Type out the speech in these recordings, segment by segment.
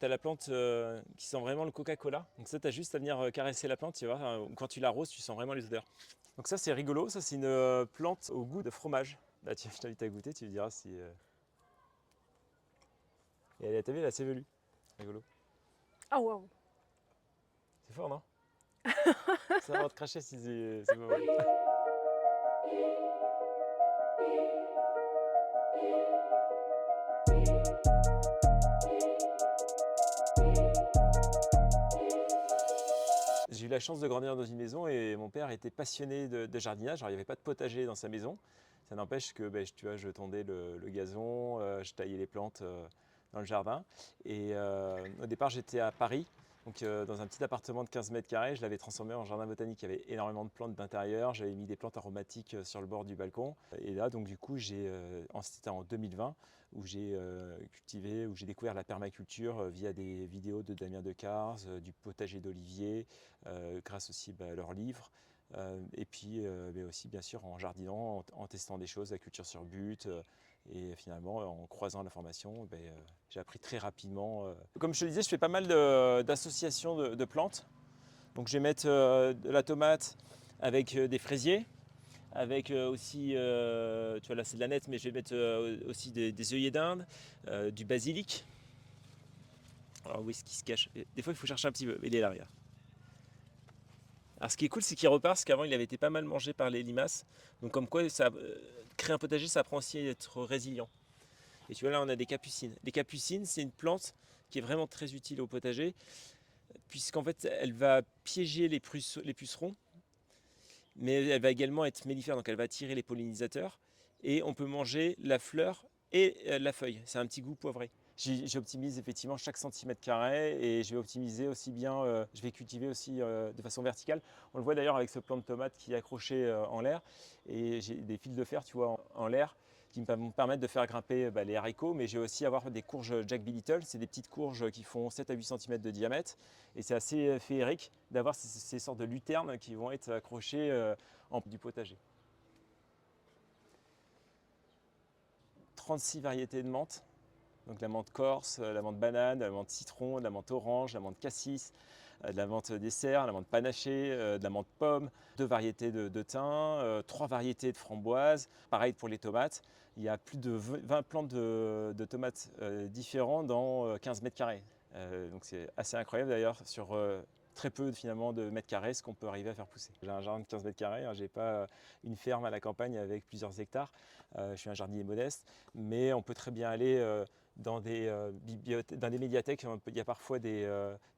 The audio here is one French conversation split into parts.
Tu as la plante qui sent vraiment le Coca-Cola. Donc ça, tu as juste à venir caresser la plante, tu vois. Quand tu l'arroses, tu sens vraiment les odeurs. Donc ça, c'est rigolo. Ça, c'est une plante au goût de fromage. Bah tiens, je t'invite à goûter, tu me diras si... Et elle, t'as vu, elle est assez velue. Rigolo. Ah waouh. C'est fort, non? Ça va te cracher si c'est pas bon. J'ai eu la chance de grandir dans une maison et mon père était passionné de jardinage. Alors il n'y avait pas de potager dans sa maison. Ça n'empêche que tu vois, je tondais le gazon, je taillais les plantes dans le jardin. Et au départ, j'étais à Paris, donc dans un petit appartement de 15 mètres carrés. Je l'avais transformé en jardin botanique. Il y avait énormément de plantes d'intérieur. J'avais mis des plantes aromatiques sur le bord du balcon. Et là, donc du coup, c'était en 2020 où j'ai cultivé, où j'ai découvert la permaculture via des vidéos de Damien Decars, du potager d'Olivier, grâce aussi à leurs livres. Et puis mais aussi bien sûr en jardinant, en testant des choses, la culture sur but. Et finalement, en croisant la formation, j'ai appris très rapidement. Comme je te disais, je fais pas mal d'associations de plantes. Donc je vais mettre de la tomate avec des fraisiers, avec aussi, tu vois là c'est de la nette, mais je vais mettre aussi des œillets d'Inde, du basilic. Alors où est-ce qu'il se cache? Des fois il faut chercher un petit peu, il est là, regarde. Alors ce qui est cool, c'est qu'il repart, parce qu'avant il avait été pas mal mangé par les limaces. Donc comme quoi, créer un potager, ça apprend aussi à être résilient. Et tu vois là, on a des capucines. Les capucines, c'est une plante qui est vraiment très utile au potager, puisqu'en fait, elle va piéger les pucerons, mais elle va également être mellifère, donc elle va attirer les pollinisateurs. Et on peut manger la fleur et la feuille. C'est un petit goût poivré. J'optimise effectivement chaque centimètre carré et je vais optimiser aussi bien, je vais cultiver aussi de façon verticale. On le voit d'ailleurs avec ce plant de tomate qui est accroché en l'air et j'ai des fils de fer, tu vois, en l'air qui me permettent de faire grimper les haricots, mais j'ai aussi avoir des courges Jack B. Little, c'est des petites courges qui font 7 à 8 cm de diamètre et c'est assez féerique d'avoir ces sortes de luternes qui vont être accrochées en du potager. 36 variétés de menthe. Donc la menthe corse, la menthe banane, la menthe citron, la menthe orange, la menthe cassis, de la menthe dessert, la menthe panachée, de la menthe pomme, deux variétés de thym, trois variétés de framboises. Pareil pour les tomates, il y a plus de 20 plantes de tomates différents dans 15 mètres carrés. Donc c'est assez incroyable d'ailleurs sur très peu finalement de mètres carrés ce qu'on peut arriver à faire pousser. J'ai un jardin de 15 mètres carrés, hein, j'ai pas une ferme à la campagne avec plusieurs hectares. Je suis un jardinier modeste, mais on peut très bien aller dans dans des médiathèques, il y a parfois des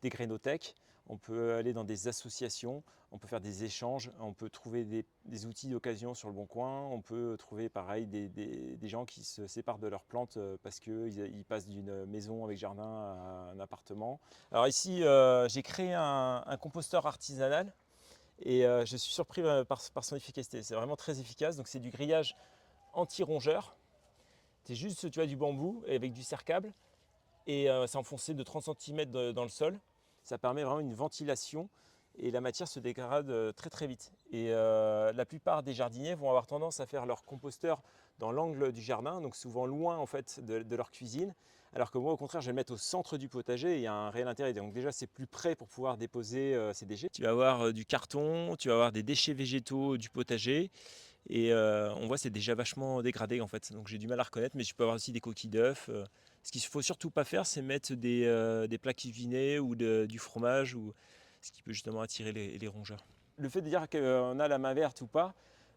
grénothèques, on peut aller dans des associations, on peut faire des échanges, on peut trouver des outils d'occasion sur le bon coin, on peut trouver pareil des gens qui se séparent de leurs plantes parce qu'ils passent d'une maison avec jardin à un appartement. Alors ici, j'ai créé un composteur artisanal et je suis surpris par son efficacité. C'est vraiment très efficace, donc c'est du grillage anti-rongeur. C'est juste, tu as du bambou avec du cercable et c'est enfoncé de 30 cm dans le sol. Ça permet vraiment une ventilation et la matière se dégrade très très vite. Et la plupart des jardiniers vont avoir tendance à faire leur composteur dans l'angle du jardin, donc souvent loin en fait de leur cuisine. Alors que moi au contraire je vais le mettre au centre du potager et il y a un réel intérêt. Donc déjà c'est plus près pour pouvoir déposer ces déchets. Tu vas avoir du carton, tu vas avoir des déchets végétaux du potager. Et on voit c'est déjà vachement dégradé en fait. Donc j'ai du mal à reconnaître, mais je peux avoir aussi des coquilles d'œufs. Ce qu'il ne faut surtout pas faire, c'est mettre des plats cuisinés ou du fromage, ou ce qui peut justement attirer les rongeurs. Le fait de dire qu'on a la main verte ou pas,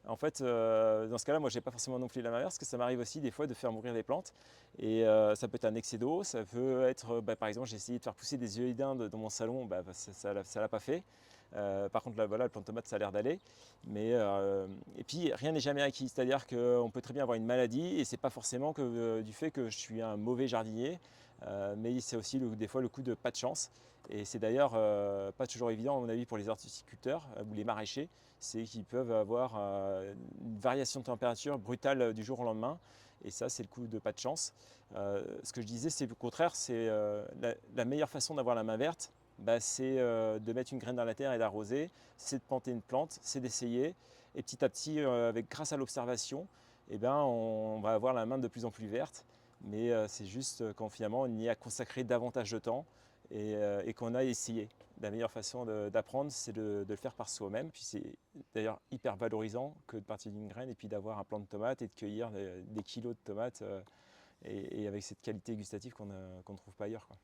en fait, dans ce cas-là, moi, j'ai pas forcément non plus la main verte, parce que ça m'arrive aussi des fois de faire mourir des plantes. Et ça peut être un excès d'eau, ça peut être, par exemple, j'ai essayé de faire pousser des œillets d'Inde dans mon salon, ça l'a pas fait. Par contre, là, voilà, le plant de tomate, ça a l'air d'aller. Mais et puis, rien n'est jamais acquis. C'est-à-dire qu'on peut très bien avoir une maladie, et c'est pas forcément que du fait que je suis un mauvais jardinier, mais c'est aussi des fois le coup de pas de chance. Et c'est d'ailleurs pas toujours évident, à mon avis, pour les horticulteurs ou les maraîchers, c'est qu'ils peuvent avoir une variation de température brutale du jour au lendemain. Et ça, c'est le coup de pas de chance. Ce que je disais, c'est au contraire, c'est la meilleure façon d'avoir la main verte, c'est de mettre une graine dans la terre et d'arroser, c'est de planter une plante, c'est d'essayer. Et petit à petit, grâce à l'observation, on va avoir la main de plus en plus verte. mais c'est juste quand finalement on y a consacré davantage de temps et qu'on a essayé. La meilleure façon d'apprendre, c'est de le faire par soi-même. Puis c'est d'ailleurs hyper valorisant que de partir d'une graine et puis d'avoir un plant de tomates et de cueillir des kilos de tomates et avec cette qualité gustative qu'on ne trouve pas ailleurs, quoi.